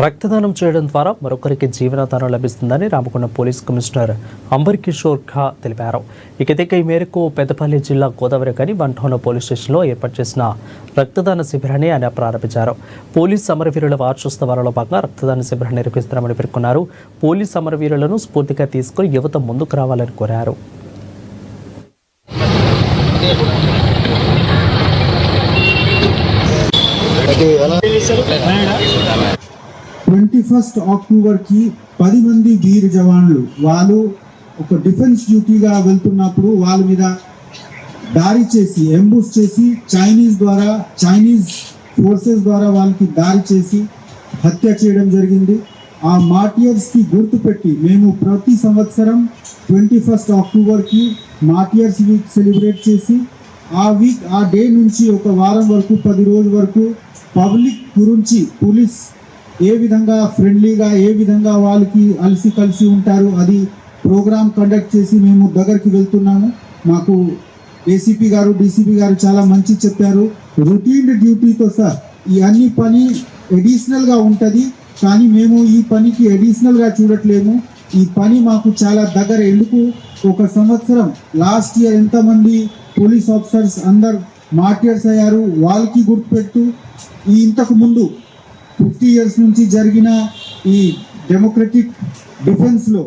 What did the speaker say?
రక్తదానం చేయడం ద్వారా మరొకరికి జీవనాధారం లభిస్తుందని రామకొండ పోలీస్ కమిషనర్ అంబర్ కిషోర్ ఖా తెలిపారు. ఇక ఈ మేరకు పెద్దపల్లి జిల్లా గోదావరి గని వన్ పోలీస్ స్టేషన్లో ఏర్పాటు చేసిన రక్తదాన శిబిరాన్ని ఆయన ప్రారంభించారు. పోలీస్ అమరవీరుల వార్షోత్సవాలలో భాగంగా రక్తదాన శిబిరాన్ని నిర్వహిస్తున్నామని పేర్కొన్నారు. పోలీస్ అమరవీరులను స్ఫూర్తిగా తీసుకుని యువత ముందుకు రావాలని కోరారు. 21 అక్టోబర్ కి 10 మంది వీర జవాన్లు వాళ్ళు ఒక డిఫెన్స్ డ్యూటీగా వెళ్తున్నప్పుడు వాళ్ళ మీద దాడి చేసి ఎంబుష్ చేసి చైనీస్ ఫోర్సెస్ ద్వారా వాళ్ళకి దాడి చేసి హత్య చేయడం జరిగింది. ఆ మార్టియర్స్ కి గుర్తుపెట్టి మేము ప్రతి సంవత్సరం 21 అక్టోబర్ కి మార్టియర్స్ వీక్ సెలబ్రేట్ చేసి ఆ డే నుంచి ఒక వారం వరకు 10 రోజుల వరకు పబ్లిక్ గురించి పోలీస్ ఏ విధంగా ఫ్రెండ్లీగా ఏ విధంగా వాళ్ళకి కలిసి ఉంటారు అది ప్రోగ్రామ్ కండక్ట్ చేసి మేము దగ్గరికి వెళ్తున్నాము. మాకు ఏసీపీ గారు డీసీపీ గారు చాలా మంచి చెప్పారు. రొటీన్ డ్యూటీతో సార్ ఈ అన్ని పని అడిషనల్గా ఉంటుంది, కానీ మేము ఈ పనికి అడిషనల్గా చూడట్లేము. ఈ పని మాకు చాలా దగ్గర. ఎందుకు ఒక సంవత్సరం లాస్ట్ ఇయర్ ఎంతమంది పోలీస్ ఆఫీసర్స్ అందరు మార్టియర్స్ అయ్యారు వాళ్ళకి గుర్తుపెట్టు ఈ ఇంతకు ముందు 50 years నుంచి జరిగిన ఈ డెమోక్రటిక్ డిఫెన్స్లో